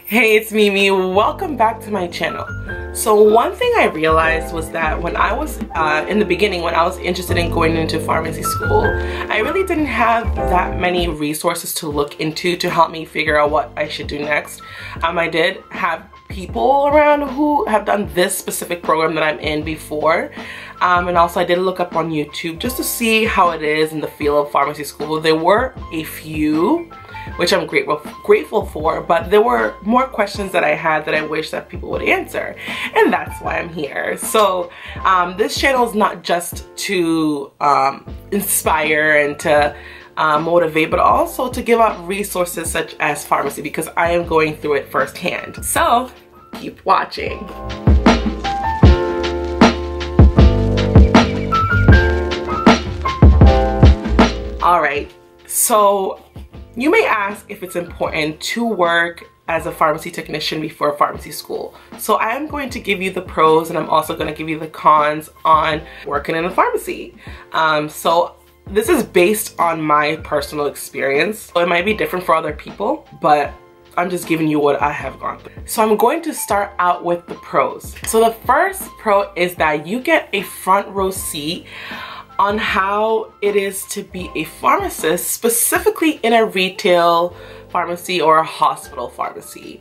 Hey, it's Mimi. Welcome back to my channel. So one thing I realized was that when I was in the beginning, when I was interested in going into pharmacy school, I really didn't have that many resources to look into to help me figure out what I should do next. I did have people around who have done this specific program that I'm in before. And also I did look up on YouTube just to see how it is in the field of pharmacy school. There were a few, which I'm grateful for, but there were more questions that I had that I wish that people would answer, and that's why I'm here. So this channel is not just to inspire and to motivate, but also to give out resources such as pharmacy, because I am going through it firsthand. So keep watching. Alright, so you may ask if it's important to work as a pharmacy technician before pharmacy school. So I am going to give you the pros, and I'm also going to give you the cons on working in a pharmacy. So this is based on my personal experience. So it might be different for other people, but I'm just giving you what I have gone through. So I'm going to start out with the pros. So the first pro is that you get a front row seat on how it is to be a pharmacist, specifically in a retail pharmacy or a hospital pharmacy,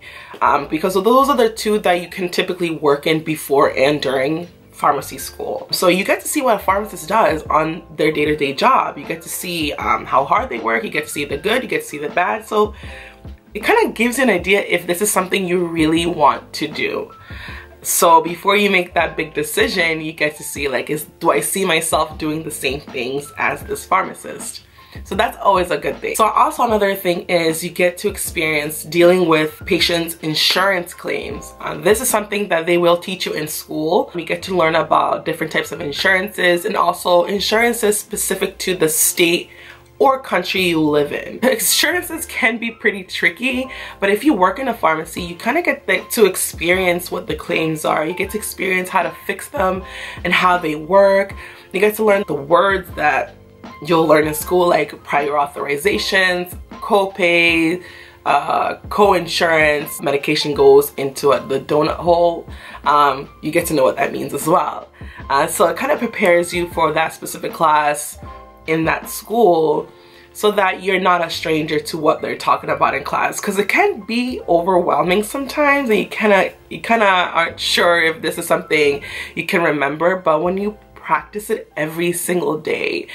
because those are the two that you can typically work in before and during pharmacy school. So you get to see what a pharmacist does on their day-to-day job. You get to see how hard they work, you get to see the good, you get to see the bad. So it kind of gives you an idea if this is something you really want to do. So before you make that big decision, you get to see, like, do I see myself doing the same things as this pharmacist? So that's always a good thing. So also another thing is you get to experience dealing with patients' insurance claims. This is something that they will teach you in school. You get to learn about different types of insurances, and also insurances specific to the state or country you live in. Insurances can be pretty tricky, but if you work in a pharmacy, you kind of get to experience what the claims are. You get to experience how to fix them and how they work. You get to learn the words that you'll learn in school, like prior authorizations, copay, co-insurance. Medication goes into the donut hole. You get to know what that means as well. So it kind of prepares you for that specific class in that school, so that you're not a stranger to what they're talking about in class, because it can be overwhelming sometimes, and you kind of aren't sure if this is something you can remember. But when you practice it every single day,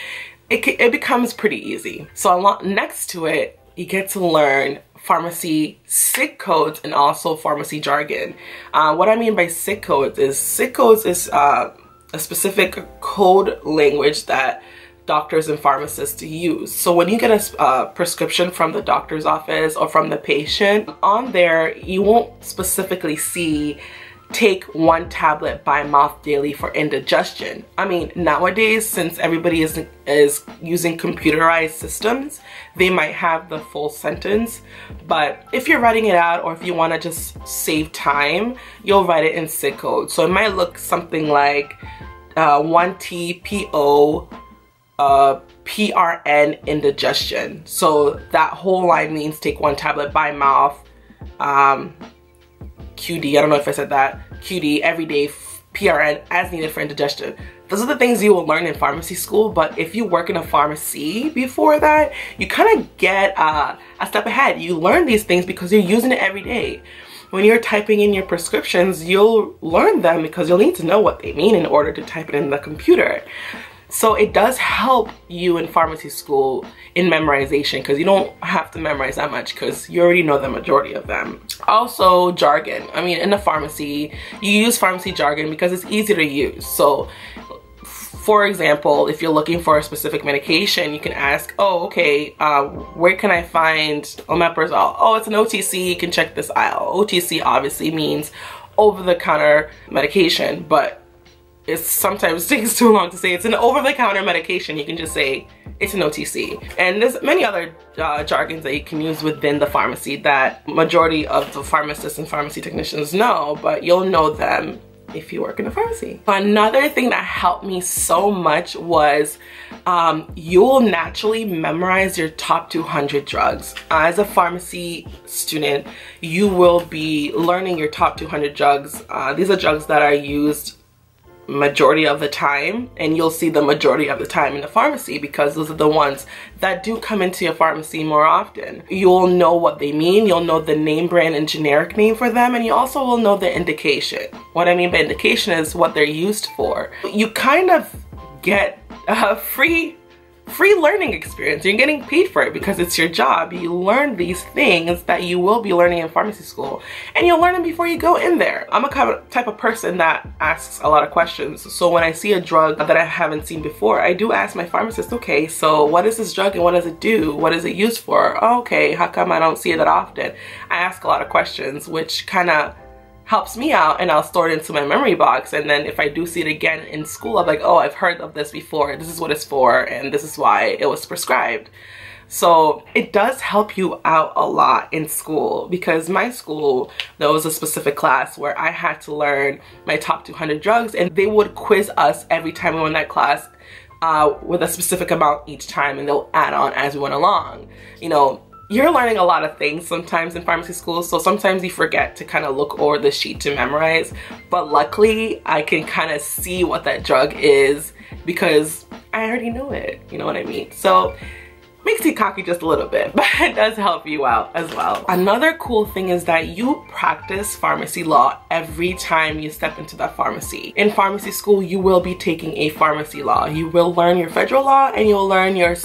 it becomes pretty easy. So next to it, you get to learn pharmacy SIG codes and also pharmacy jargon. What I mean by SIG codes is a specific code language that doctors and pharmacists use. So when you get a prescription from the doctor's office or from the patient, on there you won't specifically see take 1 tablet by mouth daily for indigestion. I mean, nowadays, since everybody is using computerized systems, they might have the full sentence, but if you're writing it out, or if you want to just save time, you'll write it in SIG code. So it might look something like 1TPO PRN indigestion. So that whole line means take 1 tablet by mouth, QD, I don't know if I said that, QD every day, PRN as needed for indigestion. Those are the things you will learn in pharmacy school, but if you work in a pharmacy before that, you kind of get a step ahead. You learn these things because you're using it every day. When you're typing in your prescriptions, you'll learn them because you'll need to know what they mean in order to type it in the computer. So it does help you in pharmacy school in memorization, because you don't have to memorize that much because you already know the majority of them. Also jargon. I mean, in the pharmacy, you use pharmacy jargon because it's easy to use. So for example, if you're looking for a specific medication, you can ask, oh, okay, where can I find omeprazole? Oh, it's an OTC, you can check this aisle. OTC obviously means over-the-counter medication, but it sometimes takes too long to say it's an over-the-counter medication. You can just say it's an OTC. And there's many other jargons that you can use within the pharmacy that majority of the pharmacists and pharmacy technicians know, but you'll know them if you work in a pharmacy. Another thing that helped me so much was you'll naturally memorize your top 200 drugs. As a pharmacy student, you will be learning your top 200 drugs. These are drugs that are used majority of the time, and you'll see the majority of the time in the pharmacy because those are the ones that do come into your pharmacy more often. You'll know what they mean, you'll know the name brand and generic name for them, and you also will know the indication. What I mean by indication is what they're used for. You kind of get a free learning experience. You're getting paid for it because it's your job. You learn these things that you will be learning in pharmacy school, and you'll learn them before you go in there. I'm a type of person that asks a lot of questions. So when I see a drug that I haven't seen before, I do ask my pharmacist, okay, so what is this drug and what does it do? What is it used for? Oh, okay, how come I don't see it that often? I ask a lot of questions, which kind of helps me out, and I'll store it into my memory box, and then if I do see it again in school, I'm like, oh, I've heard of this before, this is what it's for, and this is why it was prescribed. So it does help you out a lot in school, because my school, there was a specific class where I had to learn my top 200 drugs, and they would quiz us every time we went in that class with a specific amount each time, and they'll add on as we went along. You know, you're learning a lot of things sometimes in pharmacy school, so sometimes you forget to kind of look over the sheet to memorize, but luckily I can kind of see what that drug is because I already know it, you know what I mean? So makes you cocky just a little bit, but it does help you out as well. Another cool thing is that you practice pharmacy law every time you step into that pharmacy. In pharmacy school, you will be taking a pharmacy law. You will learn your federal law and you'll learn your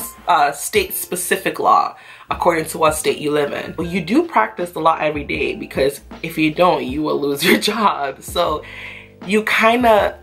state-specific law according to what state you live in. But you do practice the law every day, because if you don't, you will lose your job. So you kind of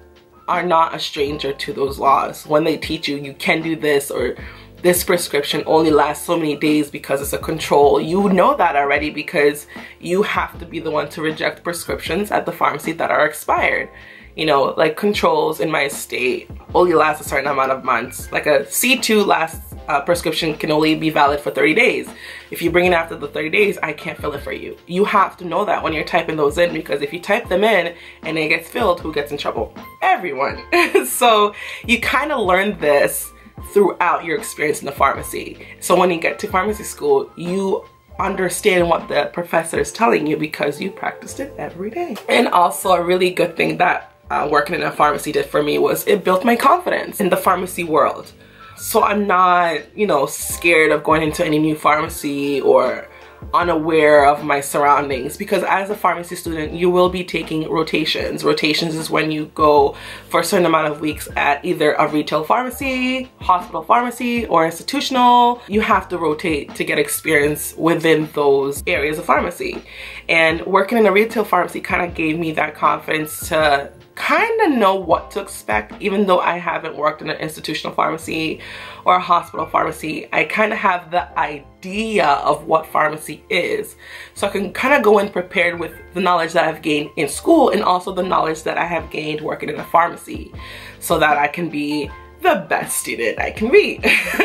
are not a stranger to those laws. When they teach you, you can do this, or this prescription only lasts so many days because it's a control. You know that already because you have to be the one to reject prescriptions at the pharmacy that are expired. You know, like controls in my state only last a certain amount of months. Like a C2 prescription can only be valid for 30 days. If you bring it after the 30 days, I can't fill it for you. You have to know that when you're typing those in, because if you type them in and it gets filled, who gets in trouble? Everyone. So you kind of learn this throughout your experience in the pharmacy. So when you get to pharmacy school, you understand what the professor is telling you because you practiced it every day. And also a really good thing that working in a pharmacy did for me was it built my confidence in the pharmacy world. So I'm not, you know, scared of going into any new pharmacy or unaware of my surroundings, because as a pharmacy student you will be taking rotations. Rotations is when you go for a certain amount of weeks at either a retail pharmacy, hospital pharmacy, or institutional. You have to rotate to get experience within those areas of pharmacy. And working in a retail pharmacy kind of gave me that confidence to kind of know what to expect. Even though I haven't worked in an institutional pharmacy or a hospital pharmacy, I kind of have the idea of what pharmacy is. So I can kind of go in prepared with the knowledge that I've gained in school and also the knowledge that I have gained working in a pharmacy, so that I can be the best student I can be.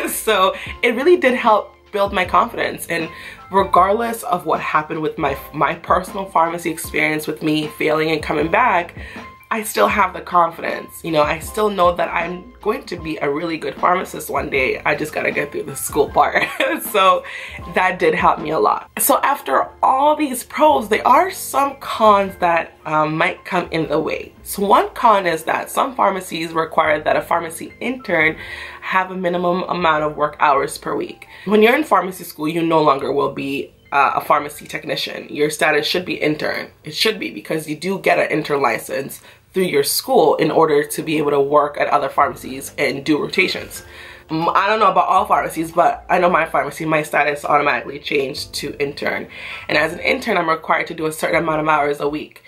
So it really did help build my confidence. And regardless of what happened with my personal pharmacy experience, with me failing and coming back, I still have the confidence. You know, I still know that I'm going to be a really good pharmacist one day. I just gotta get through the school part. So that did help me a lot. So after all these pros, there are some cons that might come in the way. So one con is that some pharmacies require that a pharmacy intern have a minimum amount of work hours per week. When you're in pharmacy school, you no longer will be a pharmacy technician. Your status should be intern. It should be, because you do get an intern license through your school in order to be able to work at other pharmacies and do rotations. I don't know about all pharmacies, but I know my pharmacy, my status automatically changed to intern. And as an intern, I'm required to do a certain amount of hours a week.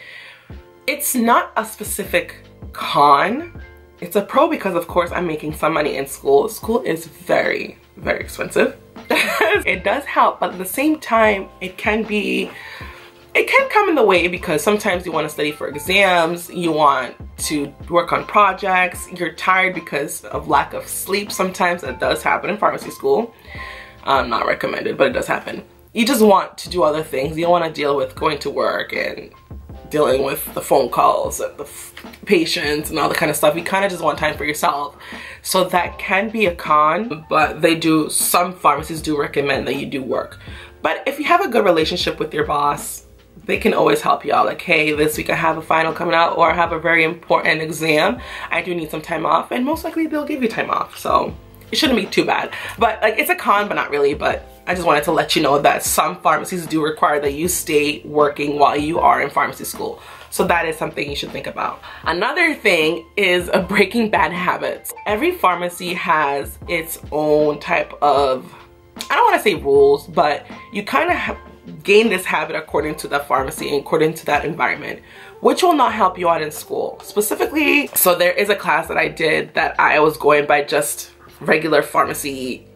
It's not a specific con. It's a pro because, of course, I'm making some money in school. School is very, very expensive. It does help, but at the same time, it can come in the way, because sometimes you want to study for exams, you want to work on projects, you're tired because of lack of sleep. Sometimes that does happen in pharmacy school. Not recommended, but it does happen. You just want to do other things. You don't want to deal with going to work and dealing with the phone calls and the patients and all the kind of stuff. You kind of just want time for yourself. So that can be a con, but some pharmacies do recommend that you do work. But if you have a good relationship with your boss, they can always help you out. Like, hey, this week I have a final coming out, or I have a very important exam. I do need some time off, and most likely they'll give you time off. So it shouldn't be too bad. But like, it's a con, but not really. But I just wanted to let you know that some pharmacies do require that you stay working while you are in pharmacy school. So that is something you should think about. Another thing is breaking bad habits. Every pharmacy has its own type of, I don't want to say rules, but you kind of gain this habit according to that pharmacy and according to that environment, which will not help you out in school. Specifically, so there is a class that I did that I was going by just regular pharmacy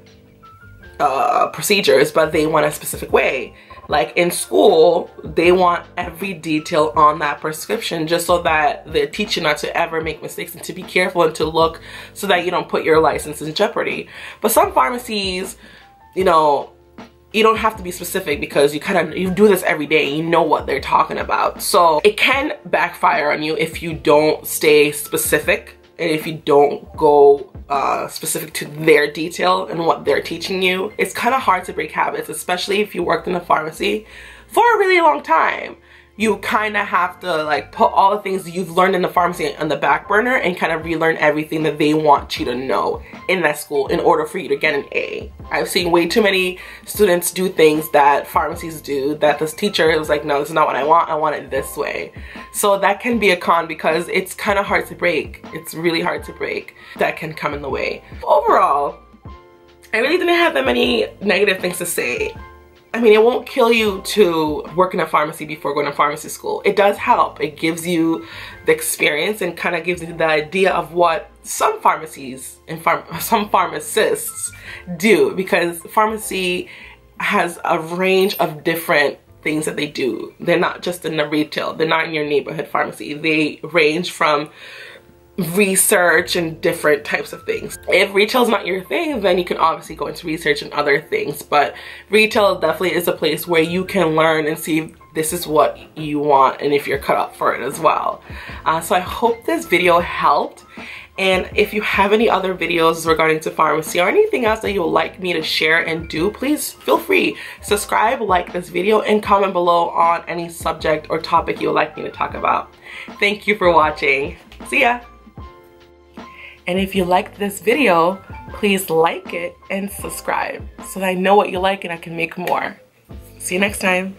procedures, but they want a specific way. Like in school, they want every detail on that prescription just so that they're teaching not to ever make mistakes and to be careful and to look so that you don't put your license in jeopardy. But some pharmacies, you know, you don't have to be specific because you do this every day. You know what they're talking about. So it can backfire on you if you don't stay specific and if you don't go specific to their detail and what they're teaching you. It's kind of hard to break habits, especially if you worked in a pharmacy for a really long time. You kind of have to like put all the things you've learned in the pharmacy on the back burner and kind of relearn everything that they want you to know in that school in order for you to get an A. I've seen way too many students do things that pharmacies do that this teacher was like, no, this is not what I want it this way. So that can be a con because it's kind of hard to break. It's really hard to break. That can come in the way. Overall, I really didn't have that many negative things to say. I mean, it won't kill you to work in a pharmacy before going to pharmacy school. It does help. It gives you the experience and kind of gives you the idea of what some pharmacies and some pharmacists do, because pharmacy has a range of different things that they do. They're not just in the retail. They're not in your neighborhood pharmacy. They range from research and different types of things. If retail's not your thing, then you can obviously go into research and other things, but retail definitely is a place where you can learn and see if this is what you want and if you're cut up for it as well. So I hope this video helped, and if you have any other videos regarding to pharmacy or anything else that you would like me to share and do, please feel free. Subscribe, like this video, and comment below on any subject or topic you would like me to talk about. Thank you for watching. See ya! And if you liked this video, please like it and subscribe so that I know what you like and I can make more. See you next time.